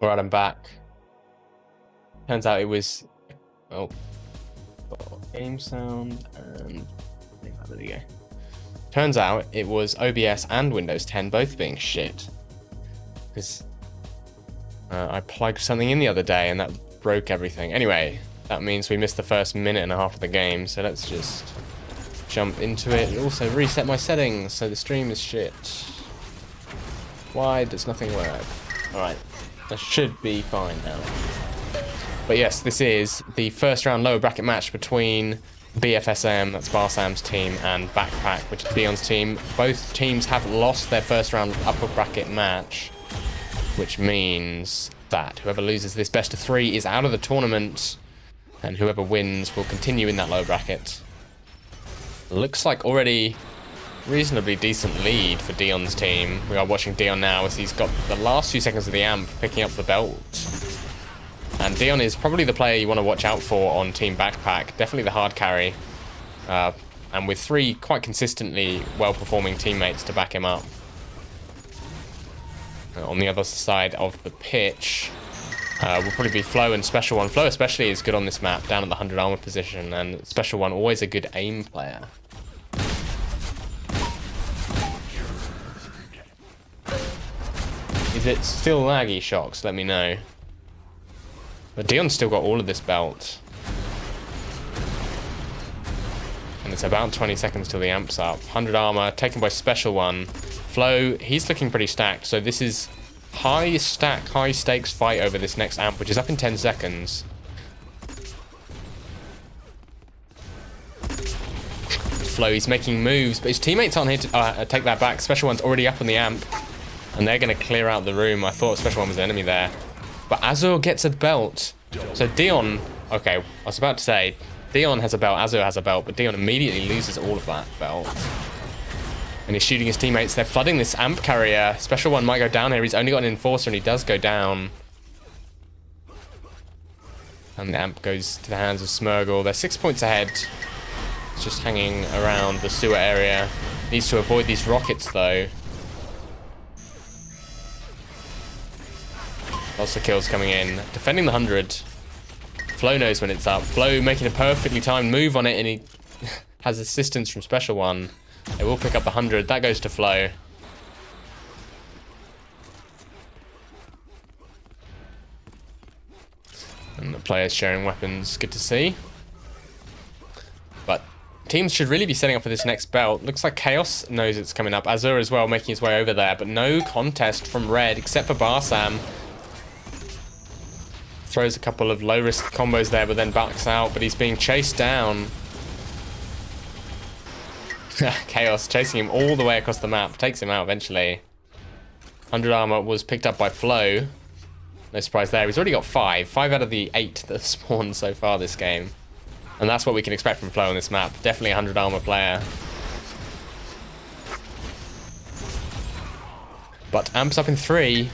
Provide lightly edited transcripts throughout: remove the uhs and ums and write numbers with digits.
Alright, I'm back. Turns out it was... Oh. Game sound and... There we go. Turns out it was OBS and Windows 10 both being shit. Because I plugged something in the other day and that broke everything. Anyway, that means we missed the first minute and a half of the game, so let's just jump into it. Also reset my settings so the stream is shit. Why does nothing work? Alright, that should be fine now. But yes, this is the first round lower bracket match between BFSM, that's Barsam's team, and Backpack, which is Dion's team. Both teams have lost their first round upper bracket match, which means that whoever loses this best of 3 is out of the tournament, and whoever wins will continue in that lower bracket. Looks like already reasonably decent lead for Dion's team. We are watching Dion now as he's got the last few seconds of the amp picking up the belt. And Dion is probably the player you want to watch out for on Team Backpack. Definitely the hard carry. And with 3 quite consistently well-performing teammates to back him up. On the other side of the pitch will probably be Flo and Special One. Flo especially is good on this map, down at the 100 armor position. And Special One, always a good aim player. Is it still laggy, Shocks? Let me know. But Dion's still got all of this belt. And it's about 20 seconds till the amp's up. 100 armor, taken by Special One. Flo, he's looking pretty stacked, so this is high stack, high stakes fight over this next amp, which is up in 10 seconds. Flo, he's making moves, but his teammates aren't here to take that back. Special One's already up on the amp, and they're going to clear out the room. I thought Special One was an enemy there. But Azur gets a belt. So Dion... Okay, I was about to say, Dion has a belt, Azur has a belt, but Dion immediately loses all of that belt. And he's shooting his teammates. They're flooding this amp carrier. Special One might go down here. He's only got an enforcer and he does go down. And the amp goes to the hands of Smurgle. They're 6 points ahead. It's just hanging around the sewer area. Needs to avoid these rockets though. Lots of kills coming in. Defending the 100. Flo knows when it's up. Flo making a perfectly timed move on it, and he has assistance from Special One. They will pick up the 100. That goes to Flo. And the players sharing weapons. Good to see. But teams should really be setting up for this next belt. Looks like Chaos knows it's coming up. Azur as well making his way over there. But no contest from Red except for Barsam. Throws a couple of low-risk combos there, but then backs out. But he's being chased down. Chaos chasing him all the way across the map. Takes him out eventually. 100 armor was picked up by Flo. No surprise there. He's already got 5. 5 out of the 8 that have spawned so far this game. And that's what we can expect from Flo on this map. Definitely a 100 armor player. But amps up in 3.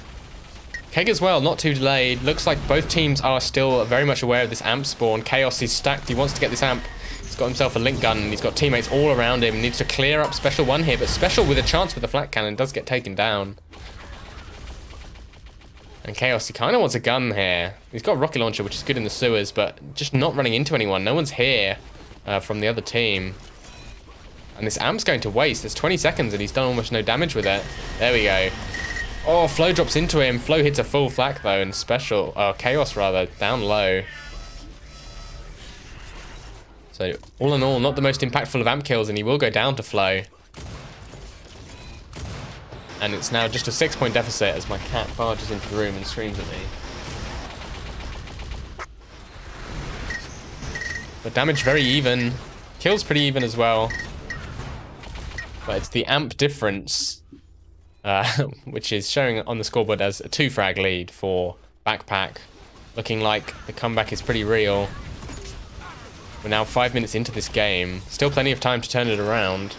Keg as well, not too delayed. Looks like both teams are still very much aware of this amp spawn. Chaos is stacked. He wants to get this amp. He's got himself a link gun and he's got teammates all around him. He needs to clear up Special One here, but Special with a chance with the flat cannon does get taken down. And Chaos, he kind of wants a gun here. He's got a rocket launcher, which is good in the sewers, but just not running into anyone. No one's here from the other team. And this amp's going to waste. There's 20 seconds and he's done almost no damage with it. There we go. Oh, Flo drops into him. Flo hits a full flak though, and Chaos rather, down low. So, all in all, not the most impactful of amp kills, and he will go down to Flo. And it's now just a 6-point deficit as my cat barges into the room and screams at me. But damage very even. Kills pretty even as well. But it's the amp difference, which is showing on the scoreboard as a 2-frag lead for Backpack. Looking like the comeback is pretty real. We're now 5 minutes into this game. Still plenty of time to turn it around.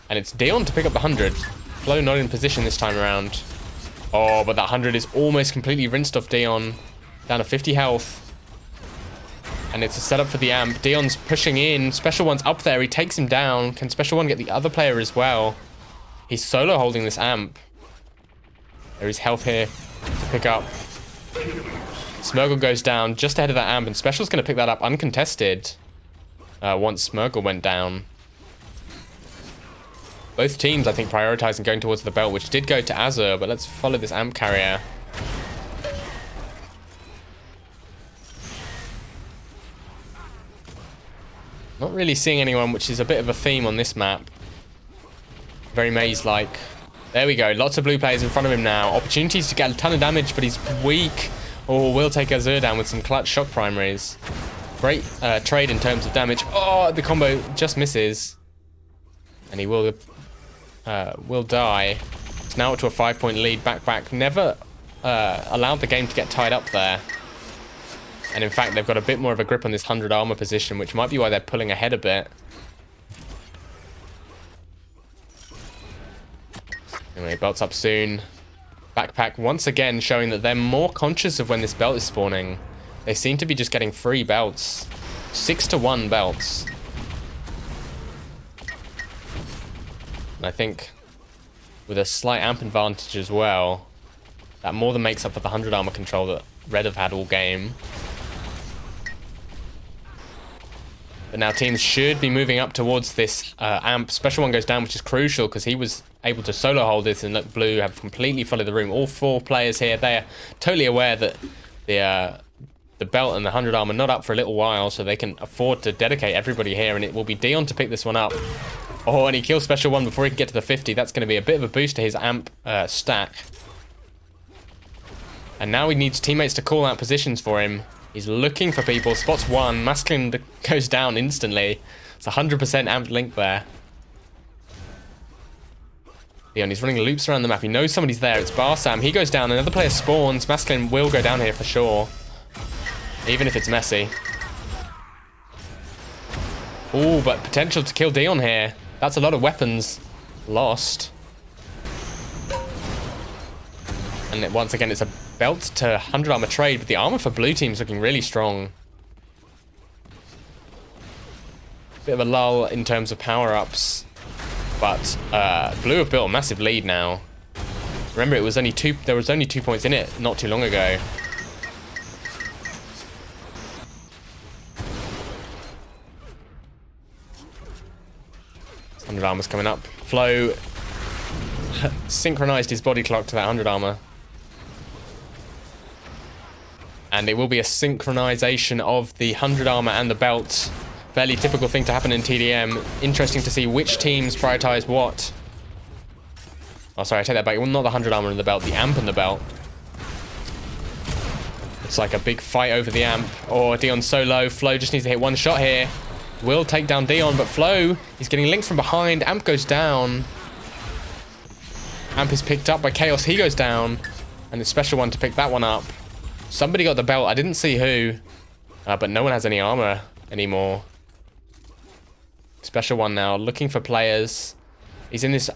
And it's Dion to pick up the 100. Flo not in position this time around. Oh, but that 100 is almost completely rinsed off Dion. Down to 50 health. And it's a setup for the amp. Dion's pushing in. Special One's up there. He takes him down. Can Special One get the other player as well? He's solo holding this amp. There is health here to pick up. Smurgle goes down just ahead of that amp, and Special's going to pick that up uncontested once Smurgle went down. Both teams, I think, prioritizing going towards the belt, which did go to Azure, but let's follow this amp carrier. Not really seeing anyone, which is a bit of a theme on this map. Very maze-like. There we go. Lots of blue players in front of him now. Opportunities to get a ton of damage, but he's weak. Oh, will take Azure down with some clutch shock primaries. Great trade in terms of damage. Oh, the combo just misses. And he will die. It's now up to a 5-point lead. Back. Never allowed the game to get tied up there. And in fact, they've got a bit more of a grip on this 100 armor position, which might be why they're pulling ahead a bit. Anyway, belt's up soon. Backpack once again showing that they're more conscious of when this belt is spawning. They seem to be just getting free belts. 6-1 belts. And I think with a slight amp advantage as well, that more than makes up for the 100 armor control that Red have had all game. But now teams should be moving up towards this amp. Special one goes down, which is crucial because he was able to solo hold this, and look, Blue have completely followed the room. All 4 players here, they are totally aware that the belt and the 100 armor not up for a little while, so they can afford to dedicate everybody here, and it will be Dion to pick this one up. Oh, and he kills Special One before he can get to the 50. That's going to be a bit of a boost to his amp stack. And now he needs teammates to call out positions for him. He's looking for people, spots one, Masculine goes down instantly. It's 100% amp link there. Leon, he's running loops around the map. He knows somebody's there. It's Barsam. He goes down. Another player spawns. Masculine will go down here for sure. Even if it's messy. Ooh, but potential to kill Dion here. That's a lot of weapons lost. And once again, it's a belt to 100 armor trade, but the armor for blue team's looking really strong. Bit of a lull in terms of power-ups. But blue have built a massive lead now. Remember, there was only 2 points in it not too long ago. This 100 armor's coming up. Flo synchronized his body clock to that 100 armor. And it will be a synchronization of the 100 armor and the belt. Fairly typical thing to happen in TDM. Interesting to see which teams prioritize what. Oh, sorry, I take that back. Well, not the 100 armor and the belt, the amp and the belt. It's like a big fight over the amp. Oh, Dion's so low. Flo just needs to hit one shot here. Will take down Dion, but Flo, he's getting linked from behind. Amp goes down. Amp is picked up by Chaos. He goes down. And the special one to pick that one up. Somebody got the belt. I didn't see who. But no one has any armor anymore. Special one now, looking for players. He's in this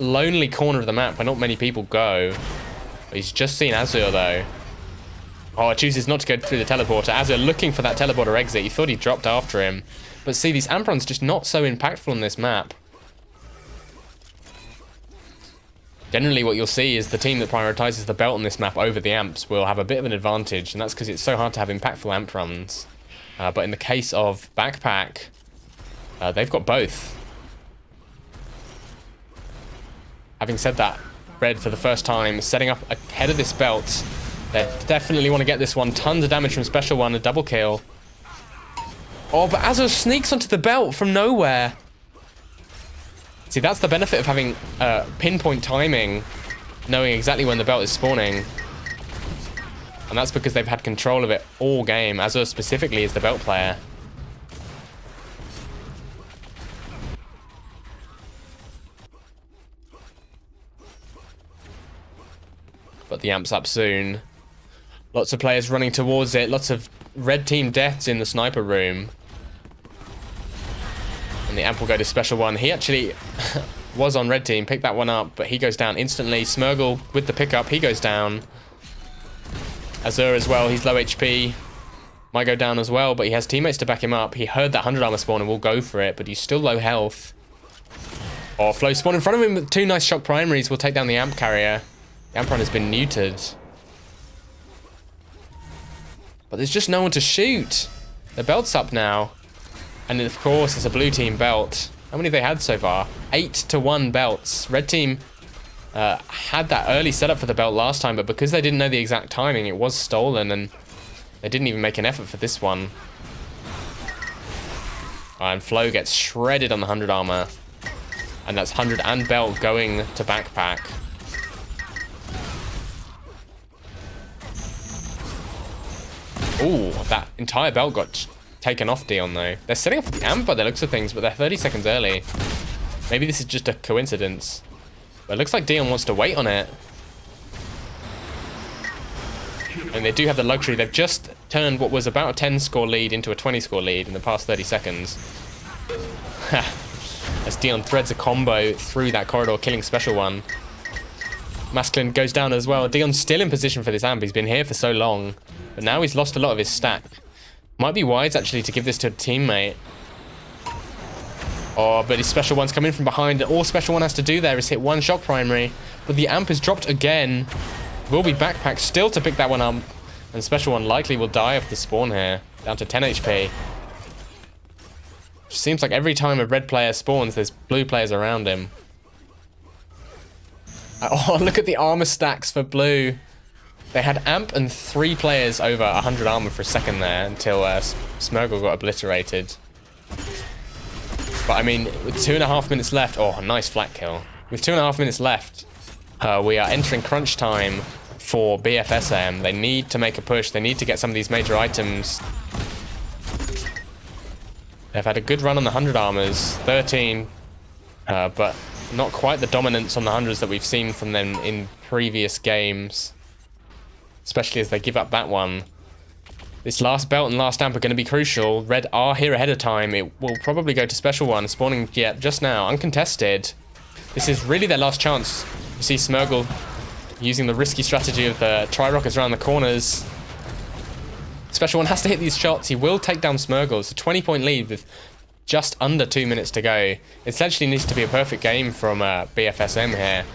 lonely corner of the map where not many people go. He's just seen Azure though. Oh, chooses not to go through the teleporter. Azure looking for that teleporter exit. He thought he dropped after him. But see, these Amprons just not so impactful on this map. Generally what you'll see is the team that prioritizes the belt on this map over the amps will have a bit of an advantage, and that's because it's so hard to have impactful amp runs. But in the case of Backpack, they've got both. Having said that, Red for the first time setting up ahead of this belt. They definitely want to get this one. Tons of damage from Special One, a double kill. Oh, but Azure sneaks onto the belt from nowhere. See, that's the benefit of having pinpoint timing, knowing exactly when the belt is spawning. And that's because they've had control of it all game. Azure specifically is the belt player. But the amp's up soon. Lots of players running towards it. Lots of red team deaths in the sniper room. And the amp will go to Special One. He actually was on red team, picked that one up, but he goes down instantly. Smurgle with the pickup, he goes down. Azure as well, he's low HP. Might go down as well, but he has teammates to back him up. He heard that 100 armor spawn and will go for it, but he's still low health. Oh, Flo spawn in front of him with 2 nice shock primaries. Will take down the amp carrier. The Amp Run has been neutered. But there's just no one to shoot. The belt's up now. And of course, it's a blue team belt. How many have they had so far? 8-1 belts. Red team had that early setup for the belt last time, but because they didn't know the exact timing, it was stolen, and they didn't even make an effort for this one. And Flo gets shredded on the 100 armor. And that's 100 and belt going to backpack. Ooh, that entire belt got taken off Dion though. They're setting up for the amp by the looks of things, but they're 30 seconds early. Maybe this is just a coincidence. But it looks like Dion wants to wait on it. And they do have the luxury. They've just turned what was about a 10 score lead into a 20 score lead in the past 30 seconds. As Dion threads a combo through that corridor, killing Special One. Masculine goes down as well. Dion's still in position for this amp. He's been here for so long. But now he's lost a lot of his stack. Might be wise, actually, to give this to a teammate. Oh, but his Special One's coming from behind. All Special One has to do there is hit one shock primary. But the amp is dropped again. Will be backpack still to pick that one up. And Special One likely will die off the spawn here. Down to 10 HP. Seems like every time a red player spawns, there's blue players around him. Oh, look at the armor stacks for blue. They had amp and 3 players over 100 armor for a second there until Smurgle got obliterated. But I mean, with 2.5 minutes left, oh, nice flat kill. With 2.5 minutes left, we are entering crunch time for BFSM. They need to make a push. They need to get some of these major items. They've had a good run on the 100 armors, 13, but not quite the dominance on the 100s that we've seen from them in previous games. Especially as they give up that one. This last belt and last amp are going to be crucial. Red are here ahead of time. It will probably go to Special One, spawning yet just now, uncontested. This is really their last chance. You see Smurgle using the risky strategy of the Tri-Rockets around the corners. Special One has to hit these shots. He will take down Smurgle. It's a 20-point lead with just under 2 minutes to go. It essentially needs to be a perfect game from BFSM here.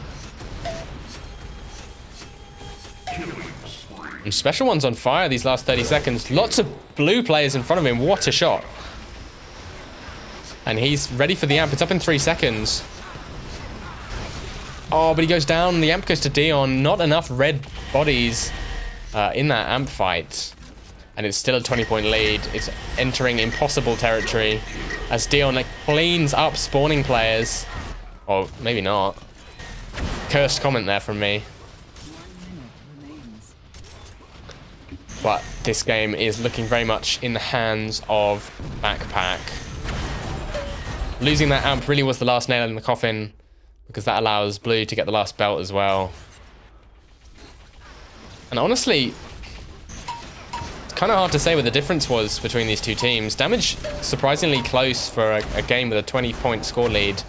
And Special One's on fire these last 30 seconds. Lots of blue players in front of him. What a shot. And he's ready for the amp. It's up in 3 seconds. Oh, but he goes down. The amp goes to Dion. Not enough red bodies in that amp fight. And it's still a 20-point lead. It's entering impossible territory as Dion cleans up spawning players. Or maybe not. Cursed comment there from me. But this game is looking very much in the hands of Backpack. Losing that amp really was the last nail in the coffin, because that allows Blue to get the last belt as well. And honestly, it's kind of hard to say what the difference was between these two teams. Damage surprisingly close for a game with a 20-point score lead.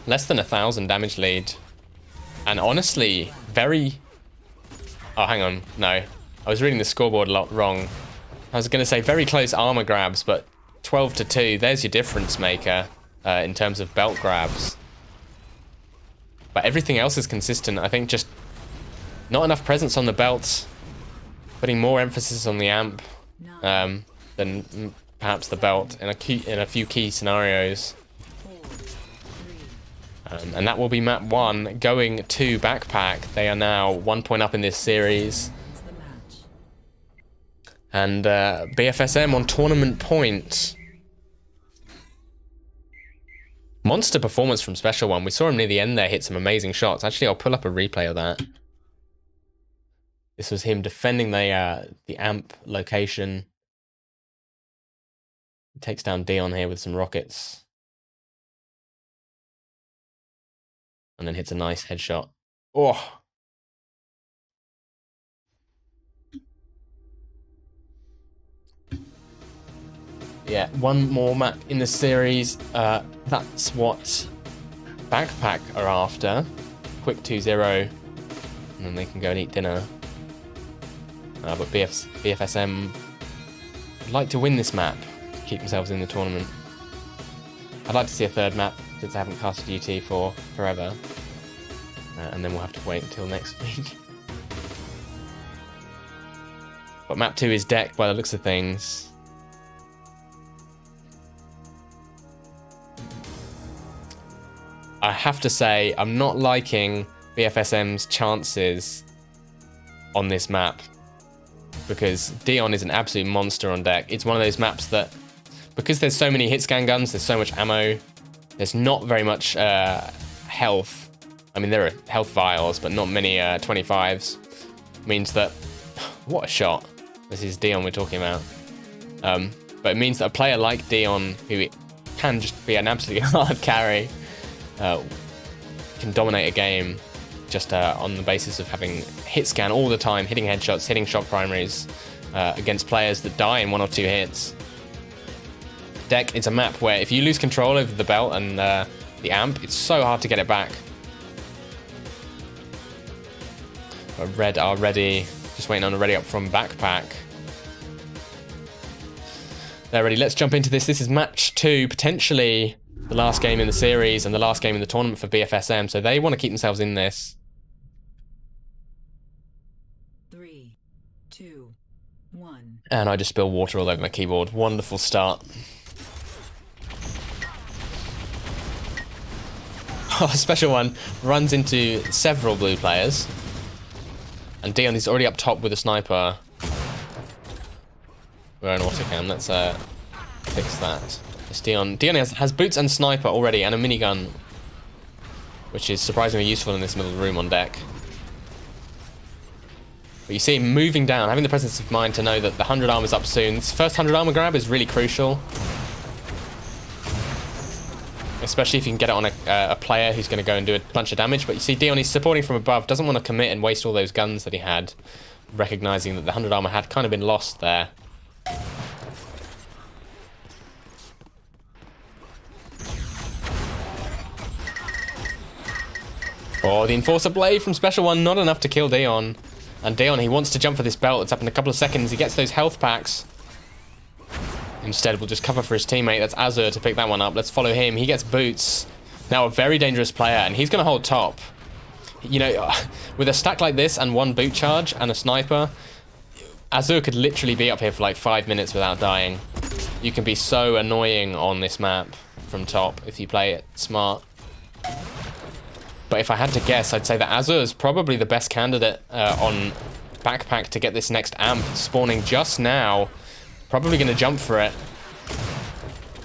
Less than 1,000 damage lead. And honestly, very... Oh, hang on. No. I was reading the scoreboard a lot wrong. I was going to say very close armor grabs, but 12-2, there's your difference maker in terms of belt grabs. But everything else is consistent. I think just not enough presence on the belt, putting more emphasis on the amp than perhaps the belt in a few key scenarios. And that will be map 1 going to Backpack. They are now 1 point up in this series. And BFSM on tournament point. Monster performance from Special One. We saw him near the end there hit some amazing shots. Actually, I'll pull up a replay of that. This was him defending the amp location. He takes down Dion here with some rockets. And then hits a nice headshot. Oh! Yeah, one more map in the series. That's what Backpack are after. Quick 2-0. And then they can go and eat dinner. But BFSM would like to win this map to keep themselves in the tournament. I'd like to see a third map, since I haven't casted UT4 forever. and then we'll have to wait until next week. But map 2 is decked by the looks of things. I have to say, I'm not liking BFSM's chances on this map, because Dion is an absolute monster on deck. It's one of those maps that, because there's so many hit scan guns, there's so much ammo, there's not very much health. I mean, there are health vials, but not many 25s. Means that, what a shot. This is Dion we're talking about. But it means that a player like Dion, who can just be an absolutely hard carry, can dominate a game just on the basis of having hit scan all the time, hitting headshots, hitting shot primaries against players that die in 1 or 2 hits. Deck is a map where if you lose control over the belt and the amp, it's so hard to get it back. Red are ready, just waiting on a ready up from backpack. They're ready. Let's jump into this. This is match 2, potentially the last game in the series and the last game in the tournament for BFSM, so they want to keep themselves in this. 3, 2, 1. And I just spilled water all over my keyboard. Wonderful start. Oh, Special One runs into several blue players. And Dion is already up top with a sniper. We're an autocam. Let's fix that. It's Dion. Dion has boots and sniper already, and a minigun, which is surprisingly useful in this middle room on deck. But you see him moving down, having the presence of mind to know that the 100 armor's up soon. This first 100 armor grab is really crucial, especially if you can get it on a player who's going to go and do a bunch of damage. But you see Dion, he's supporting from above, doesn't want to commit and waste all those guns that he had, recognizing that the 100 armor had kind of been lost there. Oh, the Enforcer Blade from Special One, not enough to kill Dion. And Dion, he wants to jump for this belt. It's up in a couple of seconds. He gets those health packs. Instead, we'll just cover for his teammate. That's Azur to pick that one up. Let's follow him. He gets boots. Now a very dangerous player, and he's going to hold top. You know, with a stack like this and 1 boot charge and a sniper, Azur could literally be up here for like 5 minutes without dying. You can be so annoying on this map from top if you play it smart. But if I had to guess, I'd say that Azur is probably the best candidate on backpack to get this next amp spawning just now. Probably going to jump for it.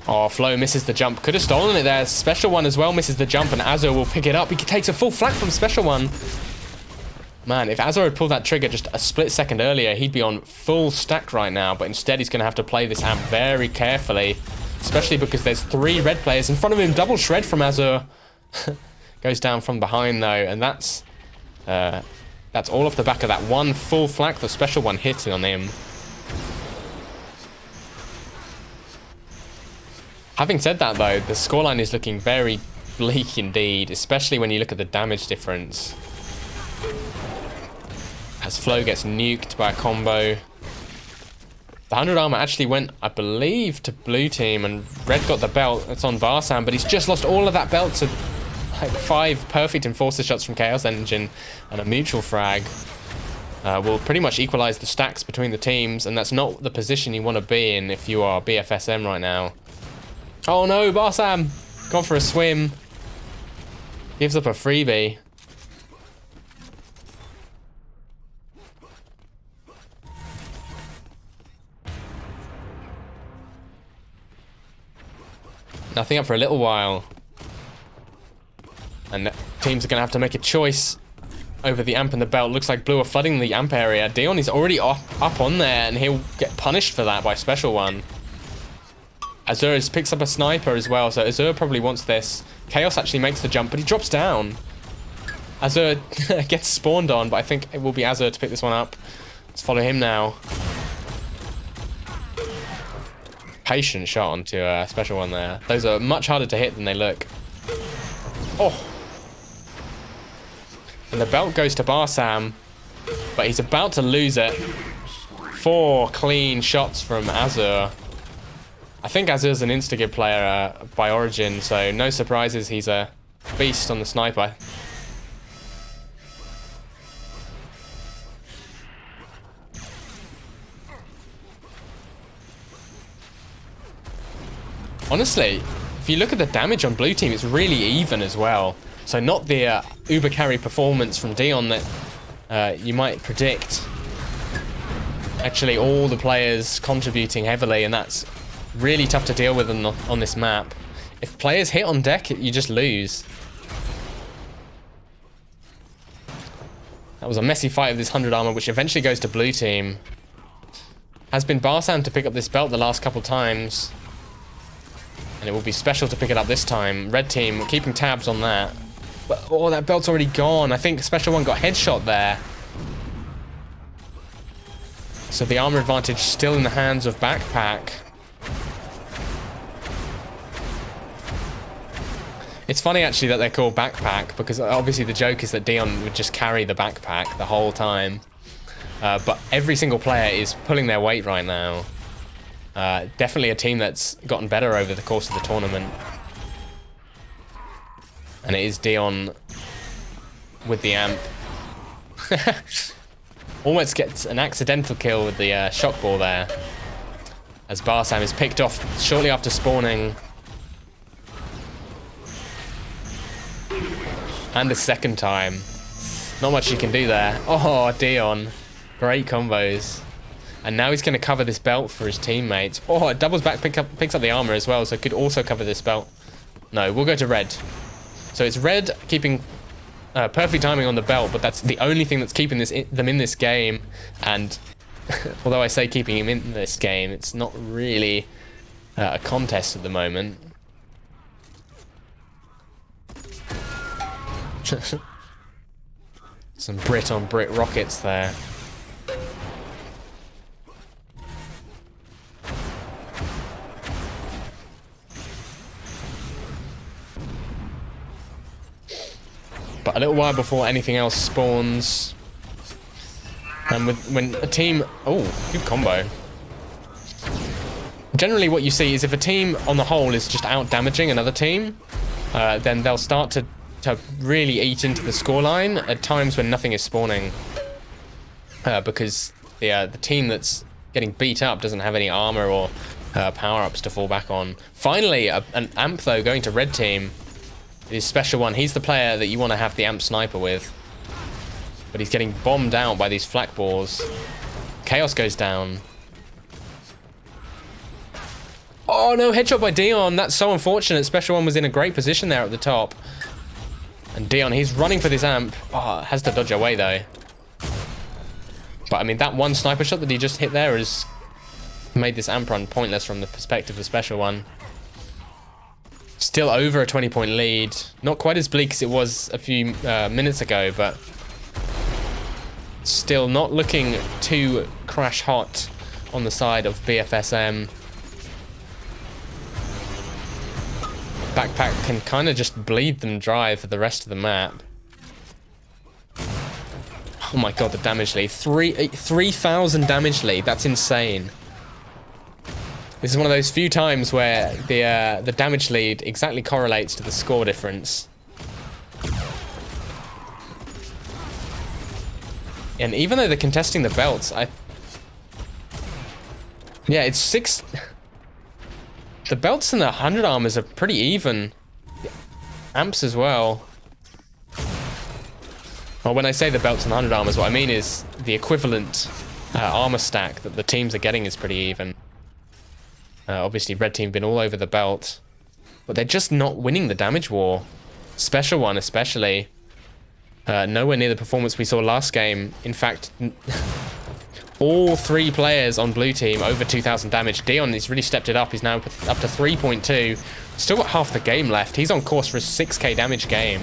Oh, Flo misses the jump. Could have stolen it there. Special One as well misses the jump, and Azur will pick it up. He takes a full flak from Special One. Man, if Azur had pulled that trigger just a split second earlier, he'd be on full stack right now. But instead, he's going to have to play this amp very carefully, especially because there's 3 red players in front of him. Double shred from Azur. Goes down from behind though, and that's all off the back of that 1 full flak the Special One hit on him. Having said that though, the scoreline is looking very bleak indeed, especially when you look at the damage difference. As Flo gets nuked by a combo. The 100 armor actually went, I believe, to blue team, and red got the belt. It's on Barsam, but he's just lost all of that belt to like 5 perfect Enforcer shots from Chaos Engine and a mutual frag. Will pretty much equalize the stacks between the teams, and that's not the position you want to be in if you are BFSM right now. Oh no, Barsam! Gone for a swim. Gives up a freebie. Nothing up for a little while. And teams are going to have to make a choice over the amp and the belt. Looks like blue are flooding the amp area. Dion is already up on there, and he'll get punished for that by Special One. Azur picks up a sniper as well, so Azur probably wants this. Chaos actually makes the jump, but he drops down. Azur gets spawned on, but I think it will be Azur to pick this one up. Let's follow him now. Patient shot onto a Special One there. Those are much harder to hit than they look. Oh! And the belt goes to Barsam, but he's about to lose it. 4 clean shots from Azur. I think Azur's an insta-gib player by origin, so no surprises. He's a beast on the sniper. Honestly, if you look at the damage on blue team, it's really even as well. So not the uber carry performance from Dion that you might predict. Actually, all the players contributing heavily, and that's really tough to deal with on this map. If players hit on deck, you just lose. That was a messy fight of this 100 armor, which eventually goes to blue team. Has been Barsam to pick up this belt the last couple times. And it will be special to pick it up this time. Red team keeping tabs on that. But, oh, that belt's already gone. I think Special One got headshot there. So the armor advantage still in the hands of Backpack. It's funny actually that they're called Backpack, because obviously the joke is that Dion would just carry the backpack the whole time. But every single player is pulling their weight right now. Definitely a team that's gotten better over the course of the tournament. And it is Dion with the amp. Almost gets an accidental kill with the shock ball there. As Barsam is picked off shortly after spawning. And the second time. Not much you can do there. Oh, Dion. Great combos. And now he's going to cover this belt for his teammates. Oh, it doubles back, picks up the armor as well, so could also cover this belt. No, we'll go to red. So it's red keeping perfect timing on the belt, but that's the only thing that's keeping them in this game. And although I say keeping him in this game, it's not really a contest at the moment. Some Brit on Brit rockets there. But a little while before anything else spawns. And when a team... Oh, good combo. Generally what you see is if a team on the whole is just out damaging another team, then they'll start to really eat into the scoreline at times when nothing is spawning. Because the team that's getting beat up doesn't have any armor or power-ups to fall back on. Finally, an amp though going to red team. His Special One, he's the player that you want to have the amp sniper with. But he's getting bombed out by these flak balls. Chaos goes down. Oh no, headshot by Dion. That's so unfortunate. Special One was in a great position there at the top. And Dion, he's running for this amp. Oh, has to dodge away though. But I mean, that one sniper shot that he just hit there has made this amp run pointless from the perspective of Special One. Still over a 20-point lead. Not quite as bleak as it was a few minutes ago, but still not looking too crash hot on the side of BFSM. Backpack can kind of just bleed them dry for the rest of the map. Oh my god, the damage lead. 3,000 damage lead. That's insane. This is one of those few times where the damage lead exactly correlates to the score difference. And even though they're contesting the belts, yeah, it's 6... The belts and the 100 armors are pretty even. Amps as well. Well, when I say the belts and the 100 armors, what I mean is the equivalent armor stack that the teams are getting is pretty even. Obviously, red team been all over the belt, but they're just not winning the damage war. Special One especially. Nowhere near the performance we saw last game. In fact, all three players on blue team over 2,000 damage. Dion has really stepped it up. He's now up to 3.2. Still got half the game left. He's on course for a 6k damage game.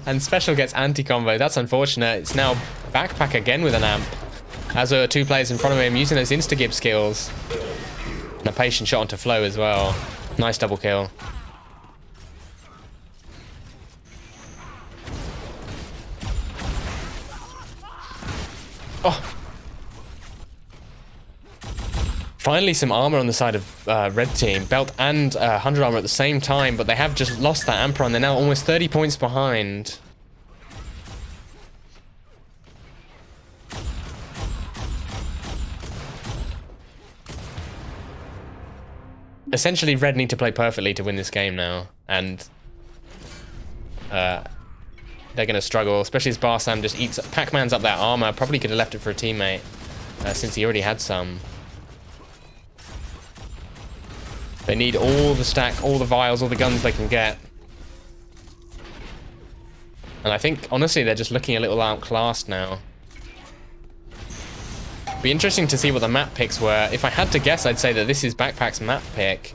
And Special gets anti-combo. That's unfortunate. It's now Backpack again with an amp. As are two players in front of him using those insta-gib skills. And a patient shot onto Flow as well. Nice double kill. Oh! Finally some armor on the side of red team. Belt and 100 armor at the same time, but they have just lost that amp run. They're now almost 30 points behind. essentially Red need to play perfectly to win this game now, and they're going to struggle, especially as Barsam just eats... Pac-Man's up that armor, probably could have left it for a teammate, since he already had some. They need all the stack, all the vials, all the guns they can get. And I think, honestly, they're just looking a little outclassed now. Be interesting to see what the map picks were. If I had to guess, I'd say that this is Backpack's map pick,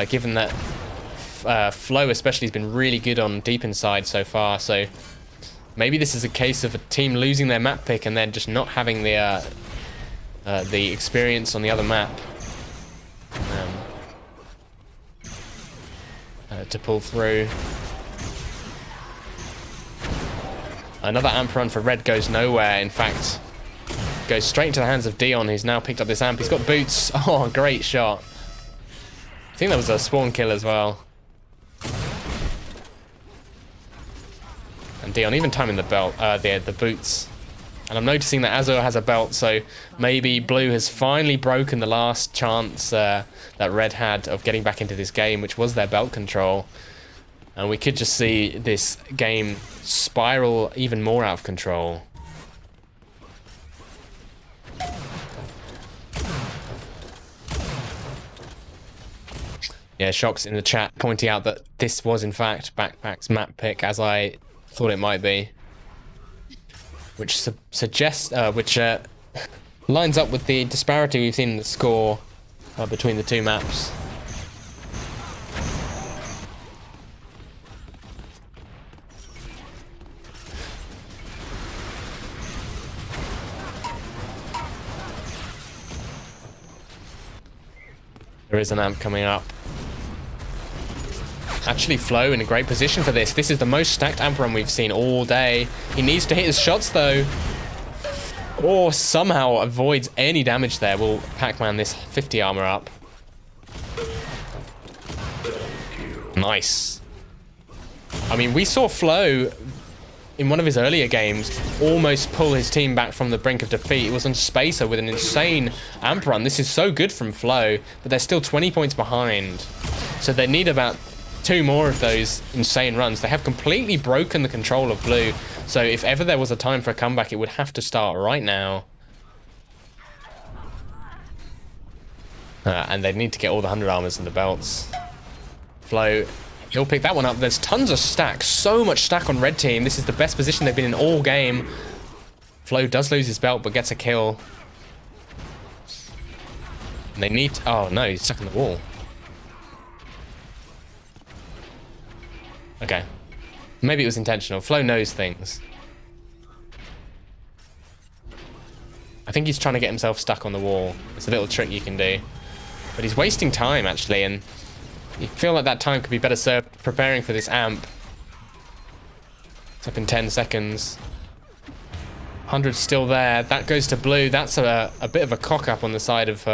given that Flo especially has been really good on deep inside so far. So maybe this is a case of a team losing their map pick and then just not having the experience on the other map to pull through. Another amp run for Red goes nowhere. In fact, goes straight into the hands of Dion, who's now picked up this amp. He's got boots. Oh, great shot. I think that was a spawn kill as well. And Dion even timing the belt, the boots. And I'm noticing that Azure has a belt, so maybe Blue has finally broken the last chance that Red had of getting back into this game, which was their belt control. And we could just see this game spiral even more out of control. Yeah, Shocks in the chat pointing out that this was in fact Backpack's map pick, as I thought it might be. Which suggests, lines up with the disparity we've seen in the score between the two maps. There is an amp coming up. Actually, Flo in a great position for this. This is the most stacked amp run we've seen all day. He needs to hit his shots, though. Or somehow avoids any damage there. Will Pac-Man this 50 armor up. Nice. I mean, we saw Flo in one of his earlier games almost pull his team back from the brink of defeat. It was on Spacer with an insane amp run. This is so good from Flo, but they're still 20 points behind. So they need about 2 more of those insane runs. They have completely broken the control of Blue. So if ever there was a time for a comeback, it would have to start right now. And they need to get all the 100 armors and the belts. Flo, he'll pick that one up. There's tons of stack. So much stack on Red Team. This is the best position they've been in all game. Flo does lose his belt, but gets a kill. And they need... Oh, no, he's stuck in the wall. Okay. Maybe it was intentional. Flo knows things. I think he's trying to get himself stuck on the wall. It's a little trick you can do. But he's wasting time, actually, and you feel like that time could be better served preparing for this amp. It's up in 10 seconds. 100's still there. That goes to Blue. That's a bit of a cock-up on the side of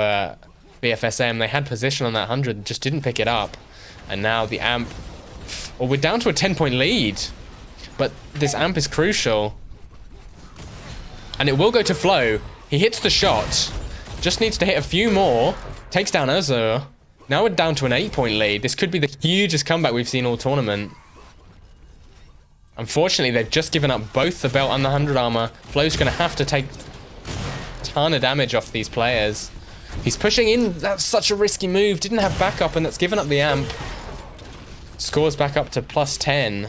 BFSM. They had position on that 100, just didn't pick it up. And now the amp... Well, we're down to a 10-point lead, but this amp is crucial. And it will go to Flo. He hits the shot. Just needs to hit a few more. Takes down Azure. Now we're down to an 8-point lead. This could be the hugest comeback we've seen all tournament. Unfortunately, they've just given up both the belt and the 100 armor. Flo's going to have to take a ton of damage off these players. He's pushing in. That's such a risky move. Didn't have backup, and that's given up the amp. Scores back up to plus 10.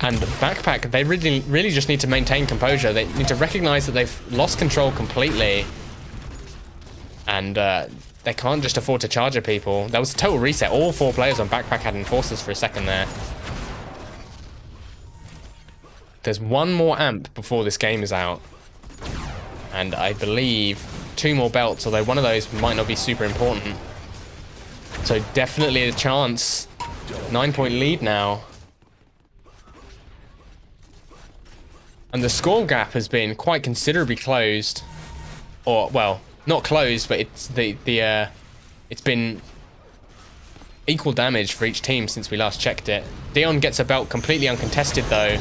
And Backpack, they really just need to maintain composure. They need to recognize that they've lost control completely. And they can't just afford to charge at people. That was a total reset. All 4 players on Backpack had enforcers for a second there. There's one more amp before this game is out. And I believe 2 more belts, although one of those might not be super important. So definitely a chance. 9-point lead now. And the score gap has been quite considerably closed. Or, well, not closed, but it's it's been equal damage for each team since we last checked it. Dion gets a belt completely uncontested though.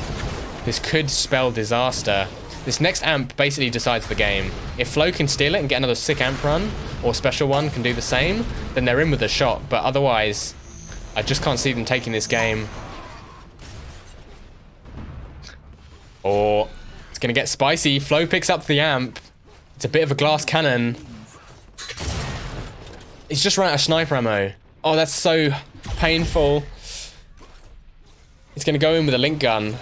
This could spell disaster. This next amp basically decides the game. If Flo can steal it and get another sick amp run, or Special One can do the same, then they're in with a shot. But otherwise, I just can't see them taking this game. Or it's going to get spicy. Flo picks up the amp. It's a bit of a glass cannon. He's just run out of sniper ammo. Oh, that's so painful. He's going to go in with a link gun.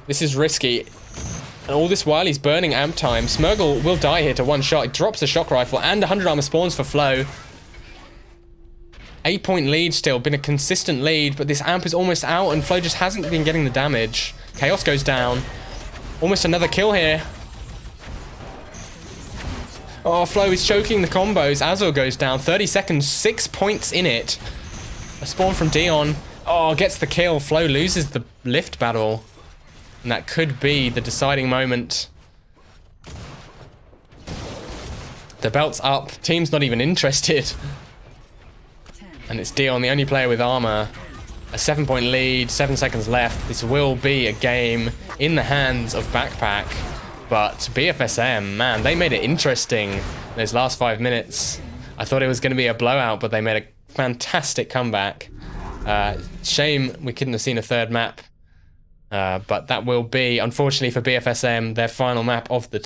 This is risky. And all this while, he's burning amp time. Smurgle will die here to one shot. He drops the shock rifle and 100 armor spawns for Flo. 8-point lead still. Been a consistent lead, but this amp is almost out and Flo just hasn't been getting the damage. Chaos goes down. Almost another kill here. Oh, Flo is choking the combos. Azul goes down. 30 seconds, 6 points in it. A spawn from Dion. Oh, gets the kill. Flo loses the lift battle. And that could be the deciding moment. The belt's up. Team's not even interested. And it's Dion, the only player with armor. A 7-point lead, 7 seconds left. This will be a game in the hands of Backpack. But BFSM, man, they made it interesting in those last 5 minutes. I thought it was going to be a blowout, but they made a fantastic comeback. Shame we couldn't have seen a third map. But that will be, unfortunately for BFSM, their final map of the